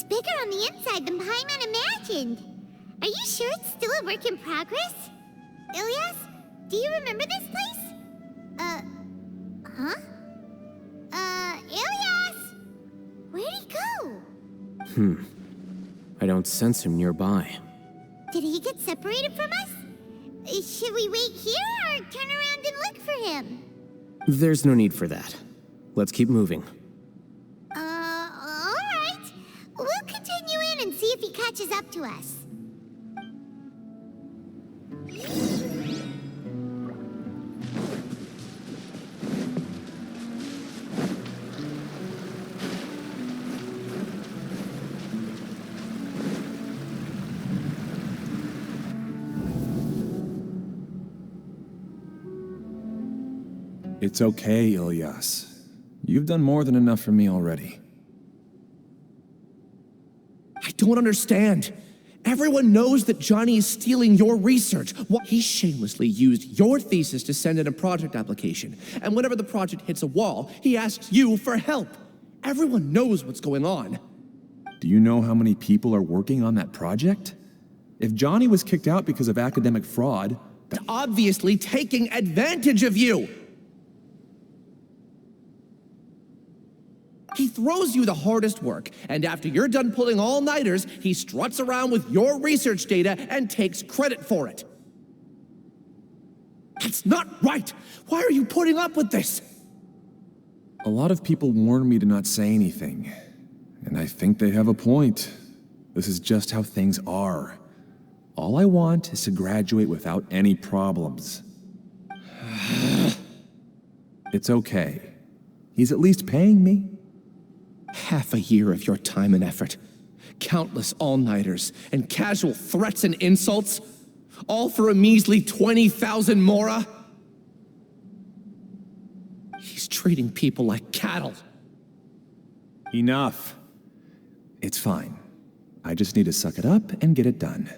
bigger on the inside than Paimon imagined. Are you sure it's still a work in progress? Ilias, do you remember this place? Huh? Ilias! Where'd he go? I don't sense him nearby. Did he get separated from us? Should we wait here or turn around and look for him? There's no need for that. Let's keep moving. Alright. We'll continue in and see if he catches up to us. It's okay, Ilias. You've done more than enough for me already. I don't understand. Everyone knows that Johnny is stealing your research. He shamelessly used your thesis to send in a project application. And whenever the project hits a wall, he asks you for help. Everyone knows what's going on. Do you know how many people are working on that project? If Johnny was kicked out because of academic fraud, They're obviously taking advantage of you. He throws you the hardest work, and after you're done pulling all-nighters, he struts around with your research data and takes credit for it. That's not right! Why are you putting up with this? a lot of people warned me to not say anything. And I think they have a point. This is just how things are. All I want is to graduate without any problems. It's okay. He's at least paying me. Half a year of your time and effort, countless all-nighters, and casual threats and insults, all for a measly 20,000 mora? He's treating people like cattle. Enough. It's fine. I just need to suck it up and get it done.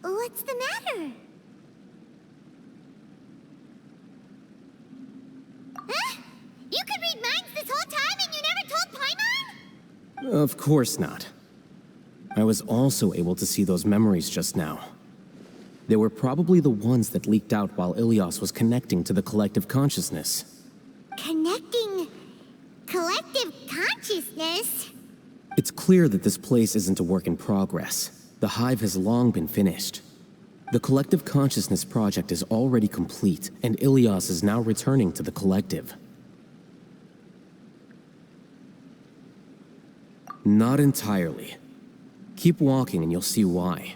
What's the matter? Huh? You could read minds this whole time and you never told Paimon? Of course not. I was also able to see those memories just now. They were probably the ones that leaked out while Ilias was connecting to the collective consciousness. Connecting collective consciousness? It's clear that this place isn't a work in progress. The hive has long been finished. The collective consciousness project is already complete, and Ilias is now returning to the collective. Not entirely. Keep walking and you'll see why.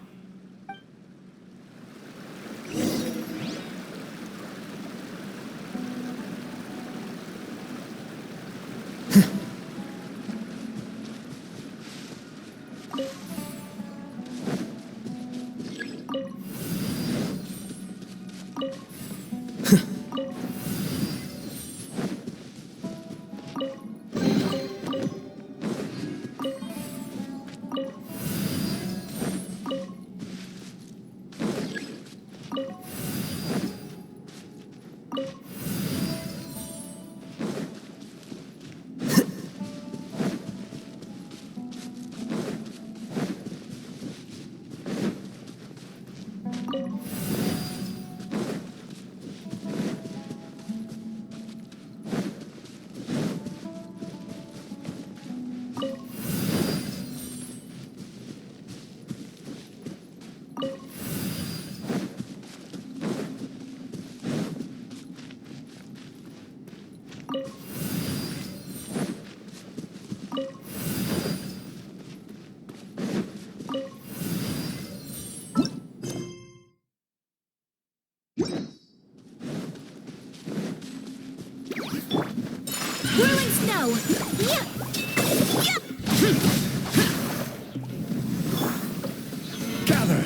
Gather!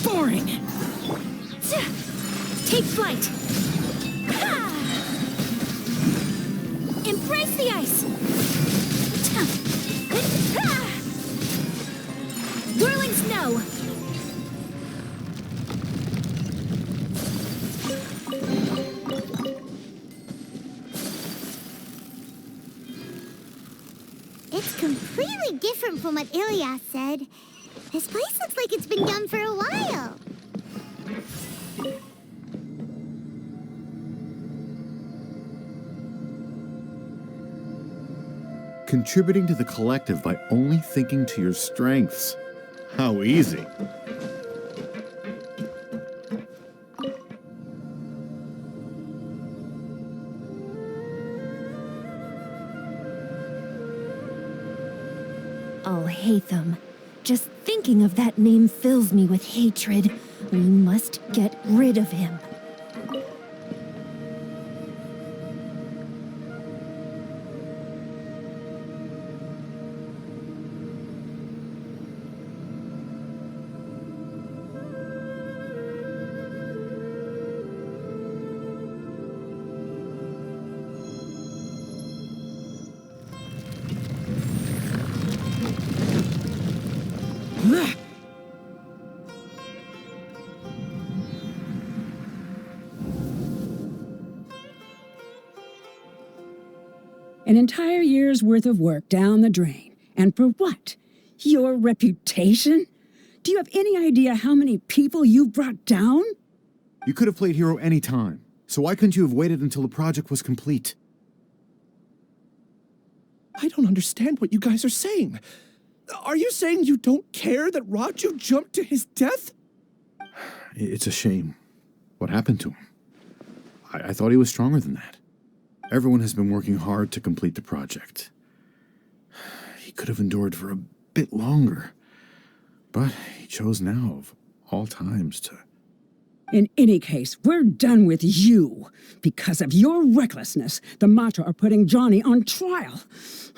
Boring! Take flight! Embrace the ice! Whirling snow! It's completely different from what Ilias said. This place looks like it's been done for a while. Contributing to the collective by only thinking to your strengths. How easy. Al-Haitham. Just thinking of that name fills me with hatred. We must get rid of him. An entire year's worth of work down the drain. And for what? Your reputation? Do you have any idea how many people you brought down? You could have played hero any time, so why couldn't you have waited until the project was complete? I don't understand what you guys are saying. Are you saying you don't care that Raju jumped to his death? It's a shame. What happened to him? I thought he was stronger than that. Everyone has been working hard to complete the project. He could have endured for a bit longer, but he chose now, of all times, to... In any case, we're done with you. Because of your recklessness, the Matra are putting Johnny on trial.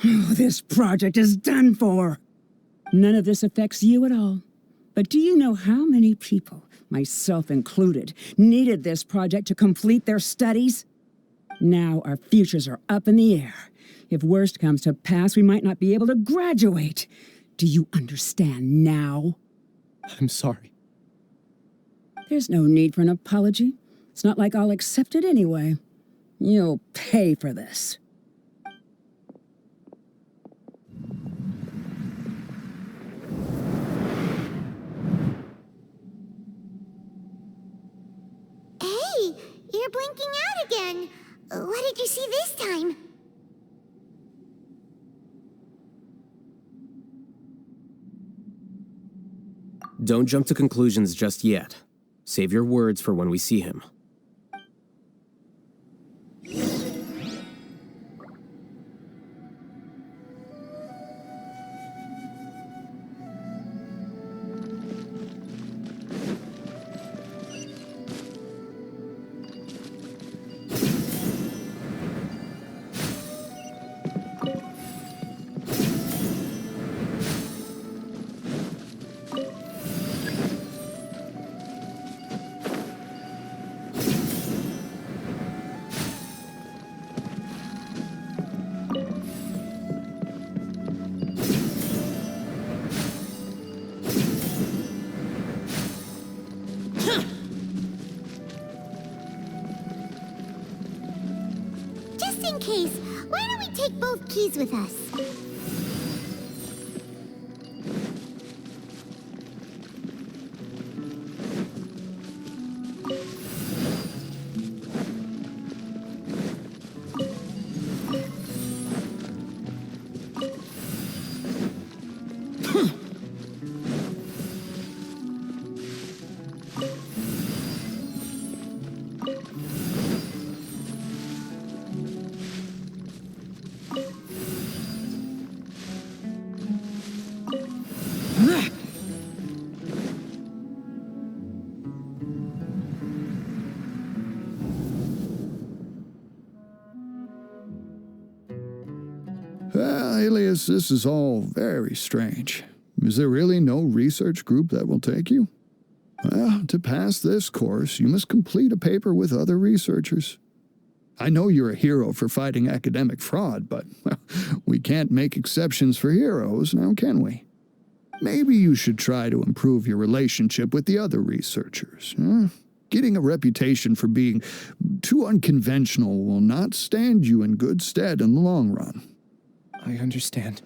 This project is done for. None of this affects you at all. But do you know how many people, myself included, needed this project to complete their studies? Now our futures are up in the air. If worst comes to pass, we might not be able to graduate. Do you understand now? I'm sorry. There's no need for an apology. It's not like I'll accept it anyway. You'll pay for this. Hey, you're blinking out again. What did you see this time? Don't jump to conclusions just yet. Save your words for when we see him. Just in case, why don't we take both keys with us? Ilias, this is all very strange. Is there really no research group that will take you? Well, to pass this course, you must complete a paper with other researchers. I know you're a hero for fighting academic fraud, but well, we can't make exceptions for heroes, now can we? Maybe you should try to improve your relationship with the other researchers. Getting a reputation for being too unconventional will not stand you in good stead in the long run. I understand.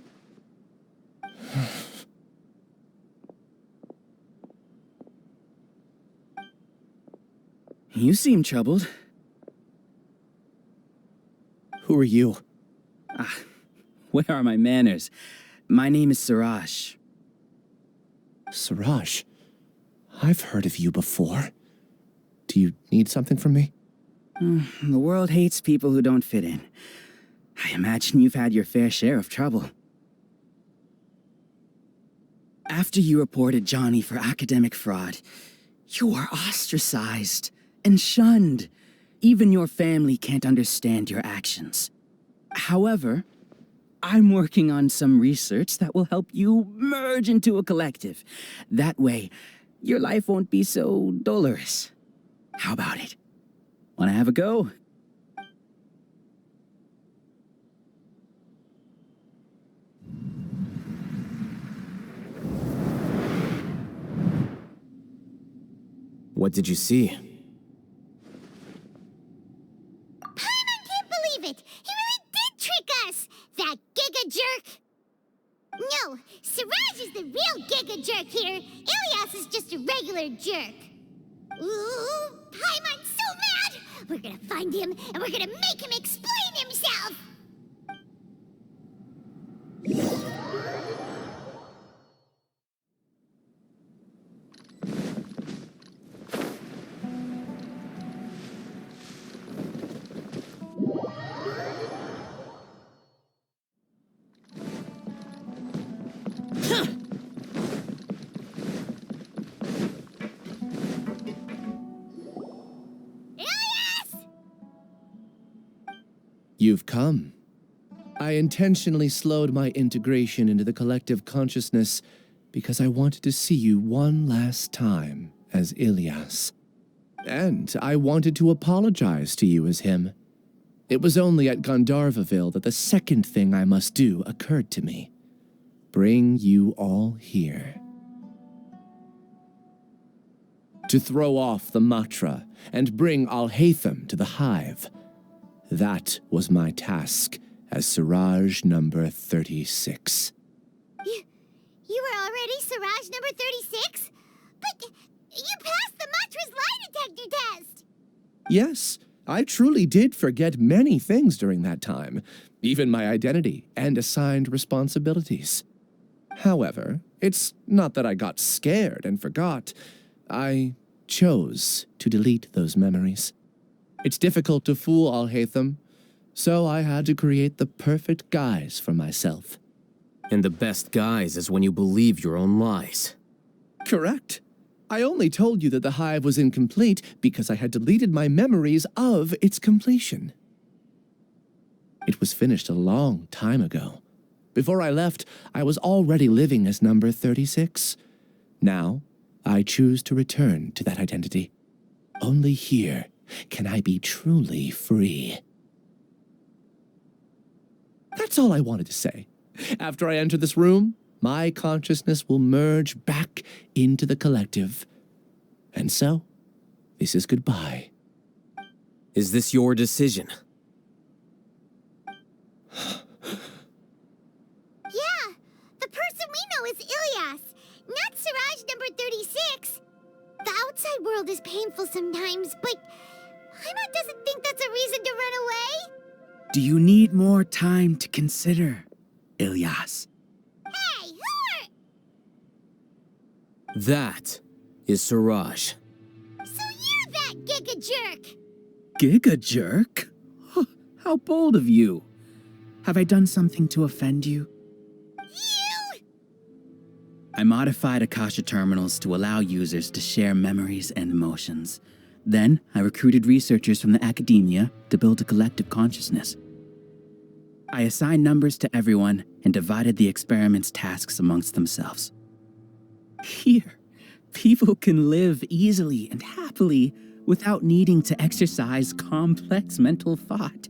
You seem troubled. Who are you? Where are my manners? My name is Siraj. Siraj. I've heard of you before. Do you need something from me? The world hates people who don't fit in. I imagine you've had your fair share of trouble. After you reported Johnny for academic fraud, you were ostracized and shunned. Even your family can't understand your actions. However, I'm working on some research that will help you merge into a collective. That way, your life won't be so dolorous. How about it? Wanna have a go? What did you see? Paimon can't believe it! He really did trick us! That giga jerk! No, Siraj is the real giga jerk here. Ilias is just a regular jerk. Ooh, Paimon's so mad! We're gonna find him, and we're gonna make him explain himself! You've come. I intentionally slowed my integration into the collective consciousness because I wanted to see you one last time as Ilias. And I wanted to apologize to you as him. It was only at Gandharvaville that the second thing I must do occurred to me. Bring you all here. To throw off the mantra and bring Al-Haitham to the hive. That was my task as Siraj number 36. You were already Siraj number 36? But you passed the mantra's lie detector test! Yes, I truly did forget many things during that time, even my identity and assigned responsibilities. However, it's not that I got scared and forgot. I chose to delete those memories. It's difficult to fool Al-Haitham, so I had to create the perfect guise for myself. And the best guise is when you believe your own lies. Correct. I only told you that the hive was incomplete because I had deleted my memories of its completion. It was finished a long time ago. Before I left, I was already living as number 36. Now, I choose to return to that identity. Only here can I be truly free. That's all I wanted to say. After I enter this room, my consciousness will merge back into the collective. And so, this is goodbye. Is this your decision? Yeah, the person we know is Ilias, not Siraj number 36. The outside world is painful sometimes, but Paimon doesn't think that's a reason to run away. Do you need more time to consider, Ilias? Hey, who are... That is Siraj. So you're that giga jerk! Giga jerk? Huh, how bold of you. Have I done something to offend you? You! I modified Akasha terminals to allow users to share memories and emotions. Then, I recruited researchers from the academia to build a collective consciousness. I assigned numbers to everyone and divided the experiment's tasks amongst themselves. Here, people can live easily and happily without needing to exercise complex mental thought.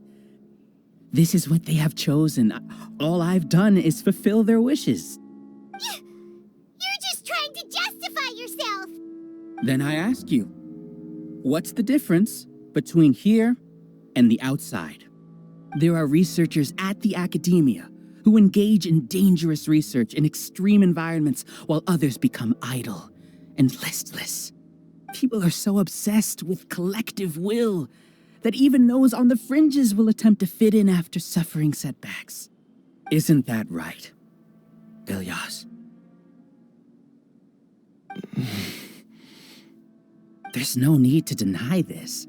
This is what they have chosen. All I've done is fulfill their wishes. You're just trying to justify yourself! Then I ask you, what's the difference between here and the outside? There are researchers at the academia who engage in dangerous research in extreme environments while others become idle and listless. People are so obsessed with collective will that even those on the fringes will attempt to fit in after suffering setbacks. Isn't that right, Ilias? There's no need to deny this,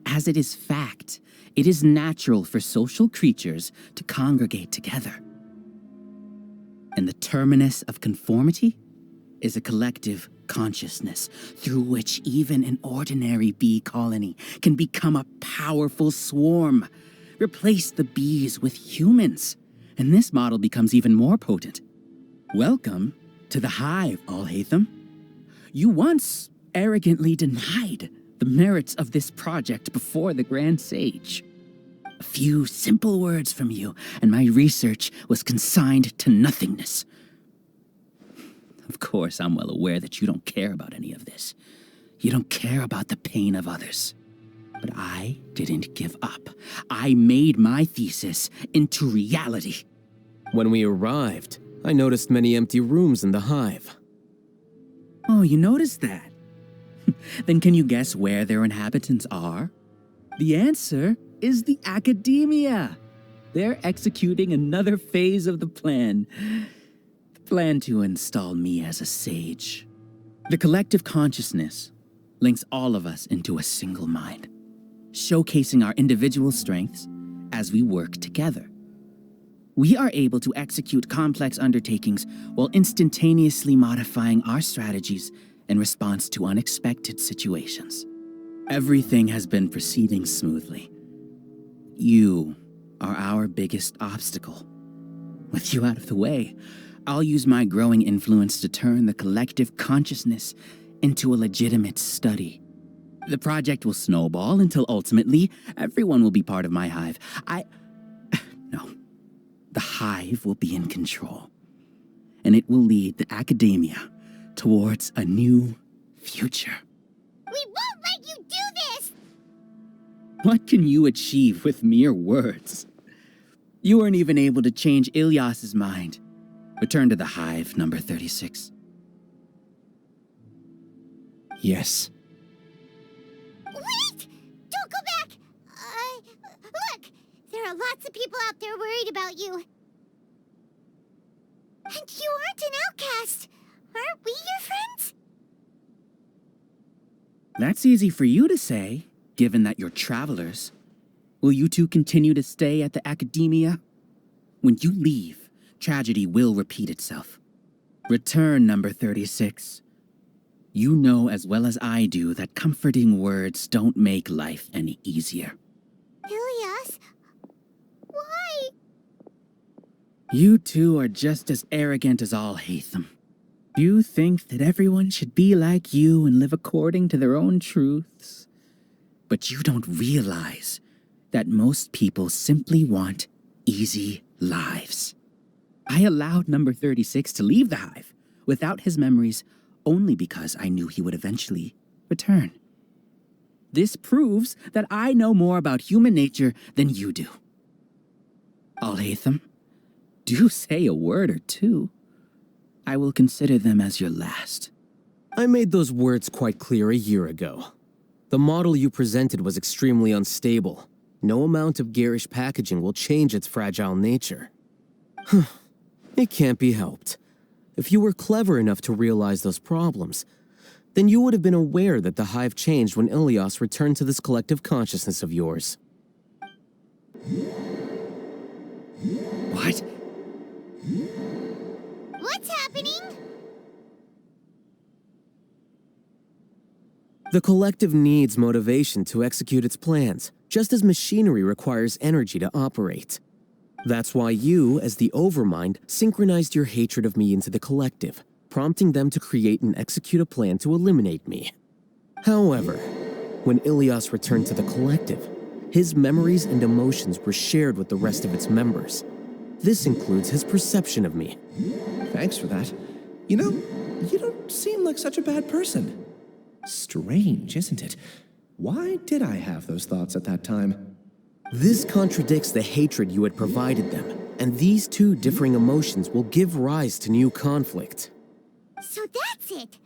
as it is fact. It is natural for social creatures to congregate together. And the terminus of conformity is a collective consciousness through which even an ordinary bee colony can become a powerful swarm. Replace the bees with humans, and this model becomes even more potent. Welcome to the hive, Al-Haitham. You once arrogantly denied the merits of this project before the Grand Sage. A few simple words from you, and my research was consigned to nothingness. Of course, I'm well aware that you don't care about any of this. You don't care about the pain of others. But I didn't give up. I made my thesis into reality. When we arrived, I noticed many empty rooms in the hive. Oh, you noticed that? Then can you guess where their inhabitants are? The answer is the academia. They're executing another phase of the plan. The plan to install me as a sage. The collective consciousness links all of us into a single mind, showcasing our individual strengths as we work together. We are able to execute complex undertakings while instantaneously modifying our strategies in response to unexpected situations. Everything has been proceeding smoothly. You are our biggest obstacle. With you out of the way, I'll use my growing influence to turn the collective consciousness into a legitimate study. The project will snowball until ultimately everyone will be part of my hive. No. The hive will be in control, and it will lead the academia towards a new future. We won't let you do this! What can you achieve with mere words? You weren't even able to change Ilias's mind. Return to the hive, number 36. Yes. Wait! Don't go back! Look! There are lots of people out there worried about you. And you aren't an outcast. Aren't we your friends? That's easy for you to say, given that you're travelers. Will you two continue to stay at the academia? When you leave, tragedy will repeat itself. Return, number 36. You know as well as I do that comforting words don't make life any easier. Ilias? Why? You two are just as arrogant as Al-Haitham. You think that everyone should be like you and live according to their own truths. But you don't realize that most people simply want easy lives. I allowed number 36 to leave the hive without his memories only because I knew he would eventually return. This proves that I know more about human nature than you do. Al-Haitham, do say a word or two. I will consider them as your last. I made those words quite clear a year ago. The model you presented was extremely unstable. No amount of garish packaging will change its fragile nature. It can't be helped. If you were clever enough to realize those problems, then you would have been aware that the hive changed when Ilias returned to this collective consciousness of yours. What? What's happening? The collective needs motivation to execute its plans, just as machinery requires energy to operate. That's why you, as the Overmind, synchronized your hatred of me into the collective, prompting them to create and execute a plan to eliminate me. However, when Ilias returned to the collective, his memories and emotions were shared with the rest of its members. This includes his perception of me. Thanks for that. You know, you don't seem like such a bad person. Strange, isn't it? Why did I have those thoughts at that time? This contradicts the hatred you had provided them. And these two differing emotions will give rise to new conflict. So that's it.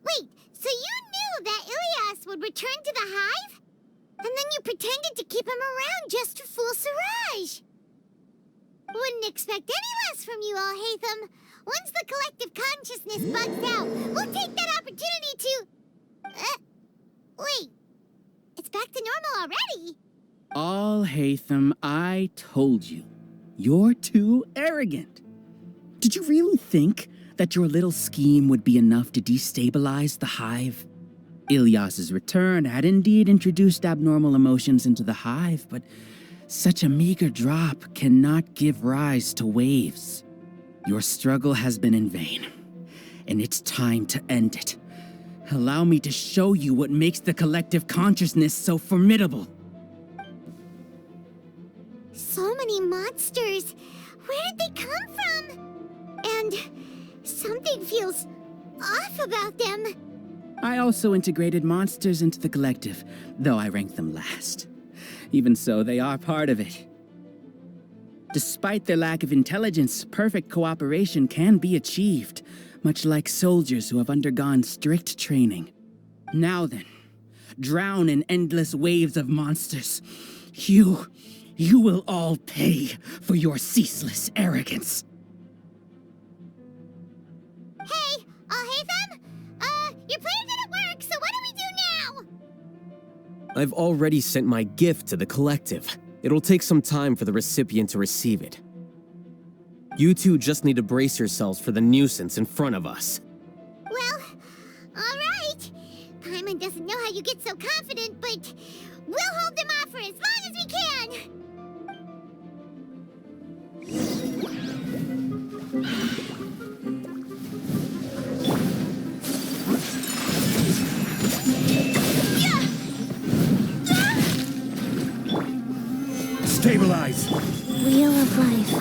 Wait, so you knew that Ilias would return to the hive? And then you pretended to keep him around just to fool Siraj. Wouldn't expect any less from you, Al-Haitham. Once the collective consciousness bugs out, we'll take that opportunity to... wait. It's back to normal already. Al-Haitham, I told you. You're too arrogant. Did you really think that your little scheme would be enough to destabilize the hive? Ilias's return had indeed introduced abnormal emotions into the hive, but such a meager drop cannot give rise to waves. Your struggle has been in vain, and it's time to end it. Allow me to show you what makes the collective consciousness so formidable. So many monsters. Where did they come from? And something feels off about them. I also integrated monsters into the collective, though I ranked them last. Even so, they are part of it. Despite their lack of intelligence, perfect cooperation can be achieved, much like soldiers who have undergone strict training. Now then, drown in endless waves of monsters. You will all pay for your ceaseless arrogance. Hey, Al-Haitham? Your plan didn't work, so what do we do now? I've already sent my gift to the collective. It'll take some time for the recipient to receive it. You two just need to brace yourselves for the nuisance in front of us. Well, all right. Paimon doesn't know how you get so confident, but we'll hold them off for as long as we can. Stabilize! Wheel of life.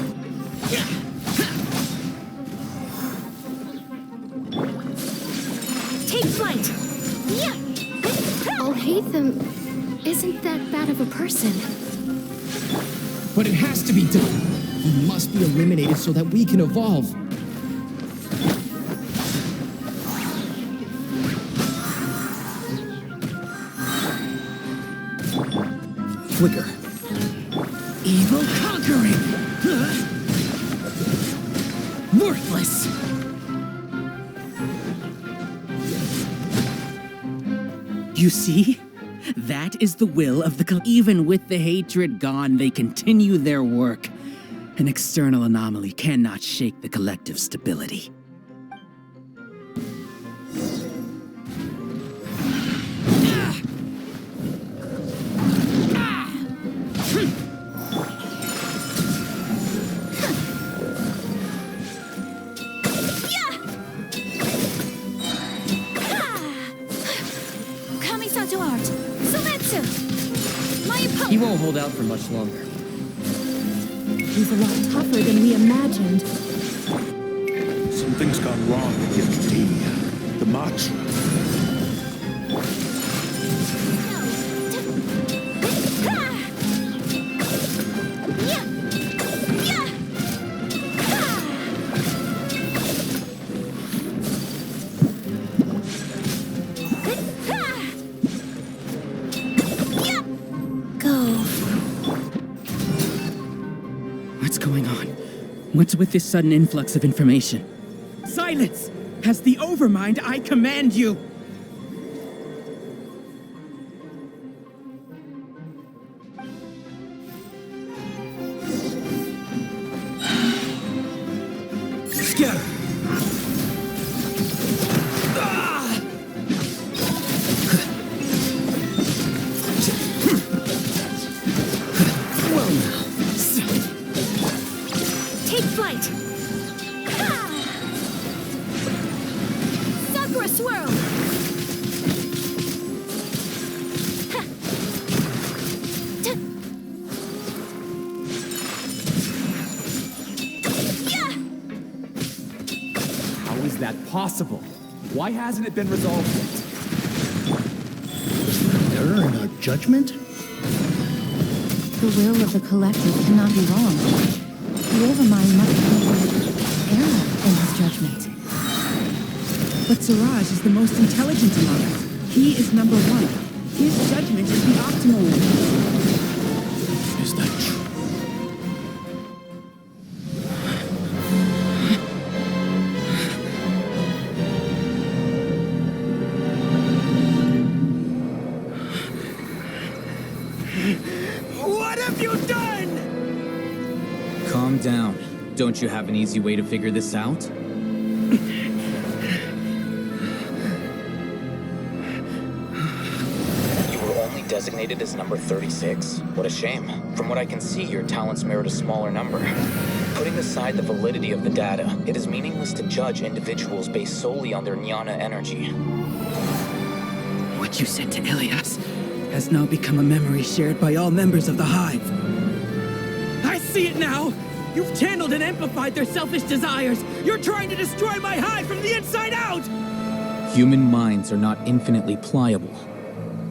Take flight! Al-Haitham isn't that bad of a person. But it has to be done. He must be eliminated so that we can evolve. Flicker. Evil conquering! Worthless! You see? That is the will of the Even with the hatred gone, they continue their work. An external anomaly cannot shake the collective stability. He won't hold out for much longer. He's a lot tougher than we imagined. Something's gone wrong in the Academia. The mantra. What's with this sudden influx of information? Silence! As the Overmind, I command you! Scatter! Well now. Take flight! Sakura swirl! How is that possible? Why hasn't it been resolved yet? Is there an error in our judgment? The will of the collective cannot be wrong. The Overmind must have error in his judgment. But Suraj is the most intelligent among us. He is number one. His judgment is the optimal one. Is that true? What have you done? Calm down. Don't you have an easy way to figure this out? You were only designated as number 36? What a shame. From what I can see, your talents merit a smaller number. Putting aside the validity of the data, it is meaningless to judge individuals based solely on their jnana energy. What you said to Ilias has now become a memory shared by all members of the hive. I see it now! You've channeled and amplified their selfish desires! You're trying to destroy my hive from the inside out! Human minds are not infinitely pliable,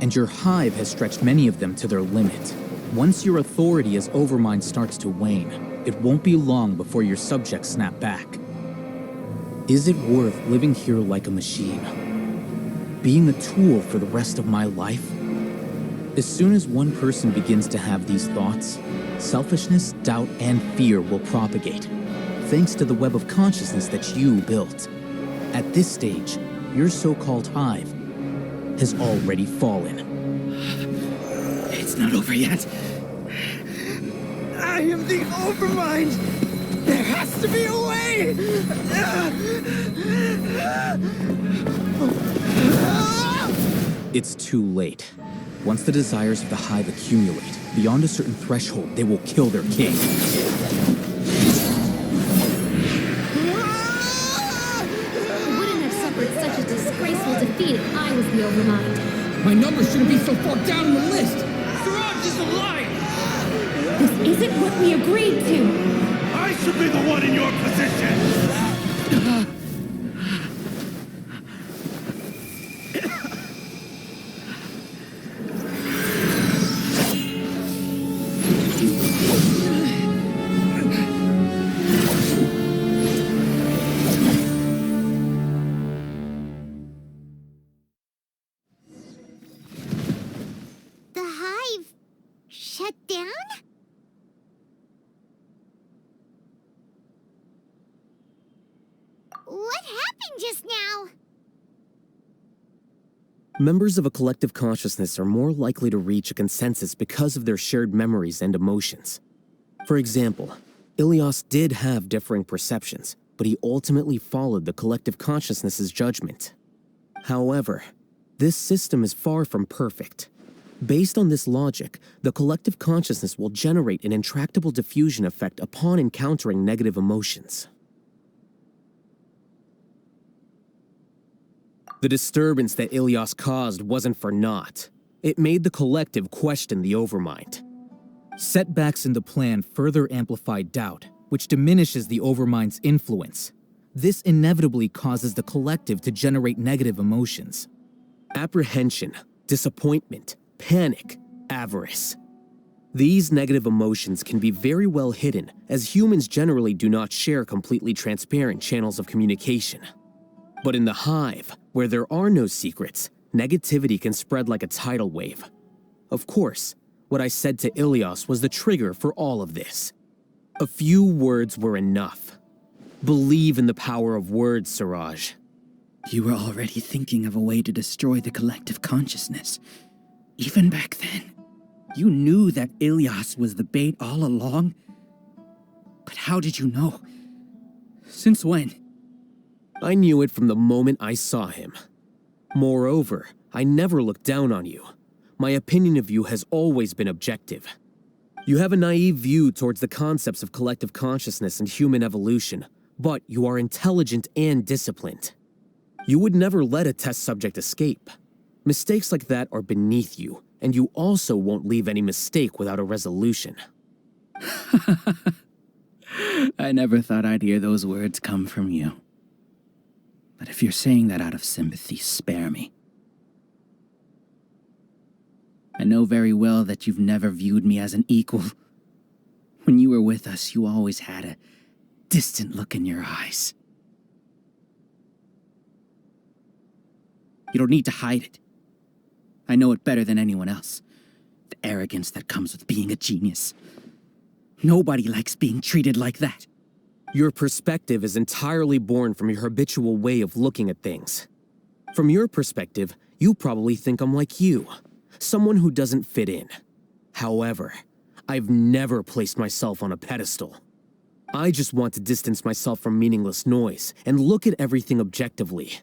and your hive has stretched many of them to their limit. Once your authority as Overmind starts to wane, it won't be long before your subjects snap back. Is it worth living here like a machine? Being a tool for the rest of my life? As soon as one person begins to have these thoughts, selfishness, doubt, and fear will propagate, thanks to the web of consciousness that you built. At this stage, your so-called hive has already fallen. It's not over yet. I am the Overmind! There has to be a way! It's too late. Once the desires of the hive accumulate, beyond a certain threshold, they will kill their king. I wouldn't have suffered such a disgraceful defeat if I was the Overmind. My number shouldn't be so far down in the list! Suraj is alive! This isn't what we agreed to! I should be the one in your position! The hive shut down? What happened just now? Members of a collective consciousness are more likely to reach a consensus because of their shared memories and emotions. For example, Ilias did have differing perceptions, but he ultimately followed the collective consciousness's judgment. However, this system is far from perfect. Based on this logic, the collective consciousness will generate an intractable diffusion effect upon encountering negative emotions. The disturbance that Ilias caused wasn't for naught. It made the collective question the Overmind. Setbacks in the plan further amplified doubt, which diminishes the Overmind's influence. This inevitably causes the collective to generate negative emotions. Apprehension, disappointment, panic, avarice. These negative emotions can be very well hidden, as humans generally do not share completely transparent channels of communication. But in the hive, where there are no secrets, negativity can spread like a tidal wave. Of course, what I said to Ilias was the trigger for all of this. A few words were enough. Believe in the power of words, Siraj. You were already thinking of a way to destroy the collective consciousness. Even back then, you knew that Ilias was the bait all along. But how did you know? Since when? I knew it from the moment I saw him. Moreover, I never looked down on you. My opinion of you has always been objective. You have a naive view towards the concepts of collective consciousness and human evolution, but you are intelligent and disciplined. You would never let a test subject escape. Mistakes like that are beneath you, and you also won't leave any mistake without a resolution. I never thought I'd hear those words come from you. But if you're saying that out of sympathy, spare me. I know very well that you've never viewed me as an equal. When you were with us, you always had a distant look in your eyes. You don't need to hide it. I know it better than anyone else. The arrogance that comes with being a genius. Nobody likes being treated like that. Your perspective is entirely born from your habitual way of looking at things. From your perspective, you probably think I'm like you, someone who doesn't fit in. However, I've never placed myself on a pedestal. I just want to distance myself from meaningless noise and look at everything objectively.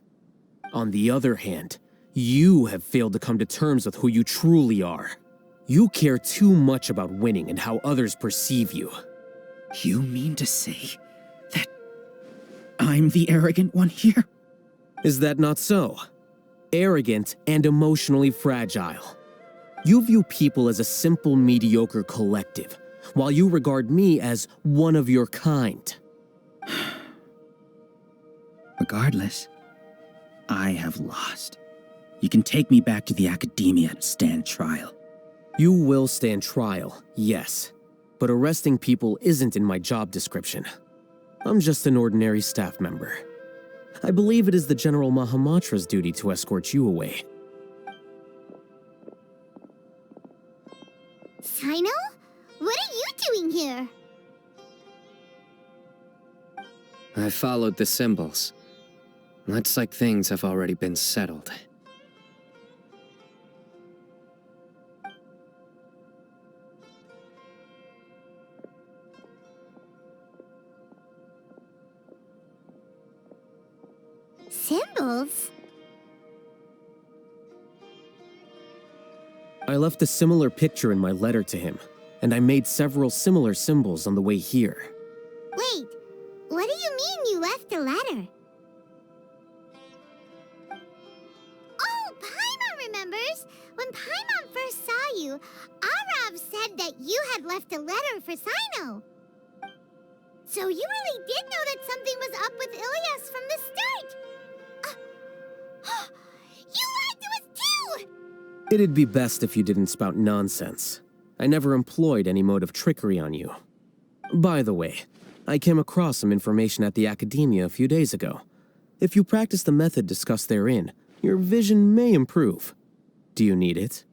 On the other hand, you have failed to come to terms with who you truly are. You care too much about winning and how others perceive you. You mean to say that I'm the arrogant one here? Is that not so? Arrogant and emotionally fragile. You view people as a simple, mediocre collective, while you regard me as one of your kind. Regardless, I have lost. You can take me back to the academia to stand trial. You will stand trial, yes. But arresting people isn't in my job description. I'm just an ordinary staff member. I believe it is the General Mahamatra's duty to escort you away. Sino? What are you doing here? I followed the symbols. Looks like things have already been settled. Symbols? I left a similar picture in my letter to him, and I made several similar symbols on the way here. Wait, what do you mean you left a letter? Oh, Paimon remembers! When Paimon first saw you, Arav said that you had left a letter for Sino. So you really did know that something was up with Ilias from the start! You lied to us too! It'd be best if you didn't spout nonsense. I never employed any mode of trickery on you. By the way, I came across some information at the Academia a few days ago. If you practice the method discussed therein, your vision may improve. Do you need it?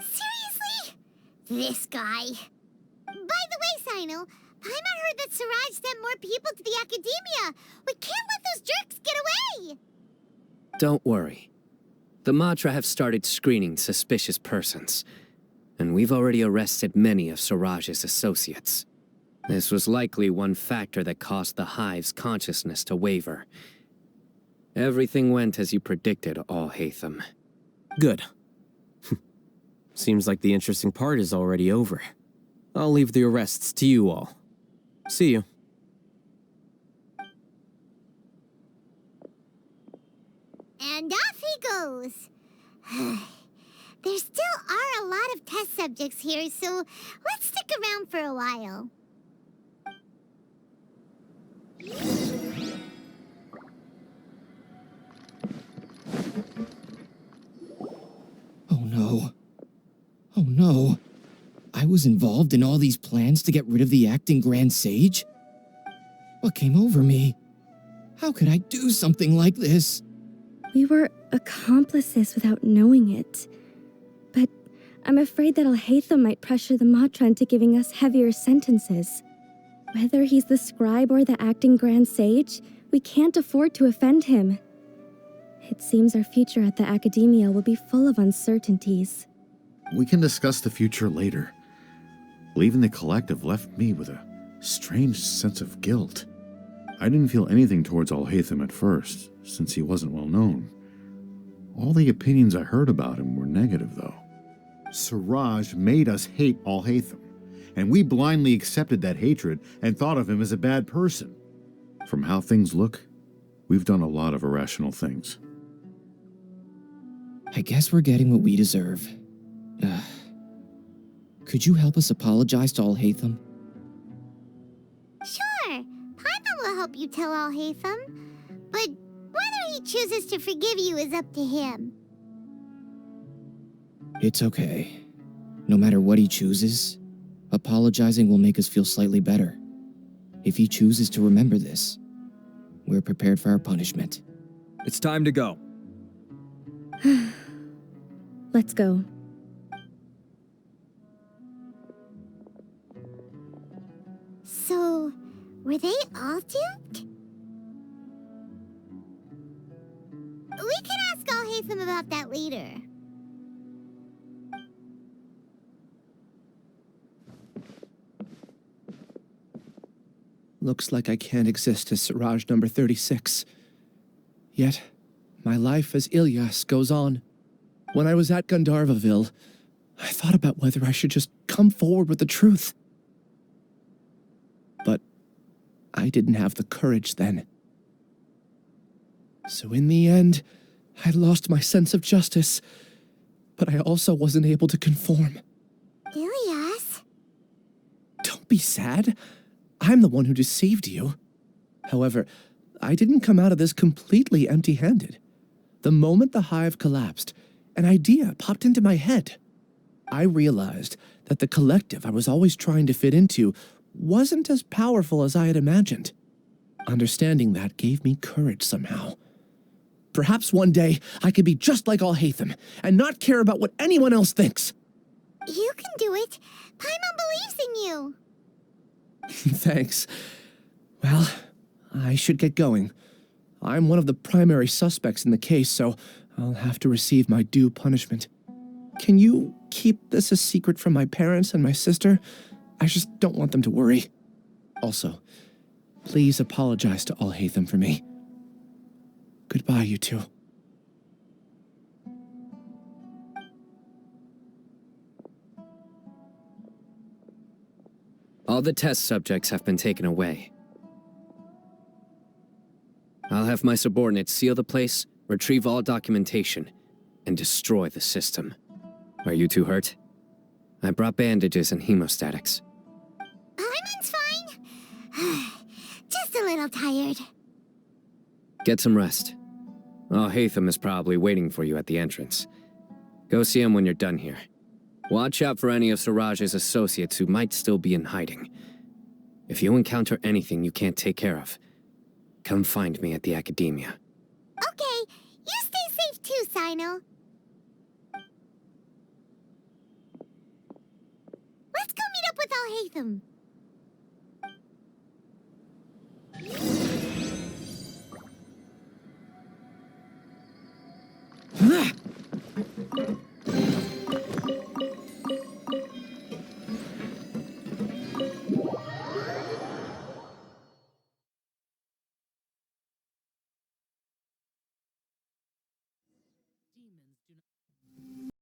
Seriously? This guy. By the way, Sino, Paimon heard that Siraj sent more people to the Academia. We can't let those jerks get away! Don't worry. The Matra have started screening suspicious persons, and we've already arrested many of Siraj's associates. This was likely one factor that caused the hive's consciousness to waver. Everything went as you predicted, Al-Haitham. Good. Seems like the interesting part is already over. I'll leave the arrests to you all. See you. And off he goes. There still are a lot of test subjects here, so let's stick around for a while. Oh no. Oh no. I was involved in all these plans to get rid of the acting Grand Sage? What came over me? How could I do something like this? We were accomplices without knowing it. But I'm afraid that Al-Haitham might pressure the Matra into giving us heavier sentences. Whether he's the scribe or the acting Grand Sage, we can't afford to offend him. It seems our future at the Academia will be full of uncertainties. We can discuss the future later. Leaving the collective left me with a strange sense of guilt. I didn't feel anything towards Al-Haitham at first, since he wasn't well known. All the opinions I heard about him were negative, though. Siraj made us hate Al-Haitham, and we blindly accepted that hatred and thought of him as a bad person. From how things look, we've done a lot of irrational things. I guess we're getting what we deserve. Could you help us apologize to Al-Haitham? Sure, Paimon will help you tell Al-Haitham, but whether he chooses to forgive you is up to him. It's okay. No matter what he chooses, Apologizing will make us feel slightly better. If he chooses to remember this, we're prepared for our punishment. It's time to go. Let's go. So, were they all duped? We can ask Al-Haitham about that later. Looks like I can't exist as Siraj number 36. Yet, my life as Ilias goes on. When I was at Gandharvaville, I thought about whether I should just come forward with the truth. But I didn't have the courage then. So in the end, I lost my sense of justice, but I also wasn't able to conform. Ilias? Don't be sad. I'm the one who deceived you. However, I didn't come out of this completely empty-handed. The moment the hive collapsed, an idea popped into my head. I realized that the collective I was always trying to fit into wasn't as powerful as I had imagined. Understanding that gave me courage somehow. Perhaps one day I could be just like Al-Haitham and not care about what anyone else thinks. You can do it. Paimon believes in you. Thanks. Well, I should get going. I'm one of the primary suspects in the case, so I'll have to receive my due punishment. Can you keep this a secret from my parents and my sister? I just don't want them to worry. Also, please apologize to Al-Haitham for me. Goodbye, you two. All the test subjects have been taken away. I'll have my subordinates seal the place, retrieve all documentation, and destroy the system. Are you two hurt? I brought bandages and hemostatics. Paimon's fine. Just a little tired. Get some rest. Al-Haitham is probably waiting for you at the entrance. Go see him when you're done here. Watch out for any of Siraj's associates who might still be in hiding. If you encounter anything you can't take care of, come find me at the Academia. Okay, you stay safe too, Sino. Let's go meet up with Al-Haitham.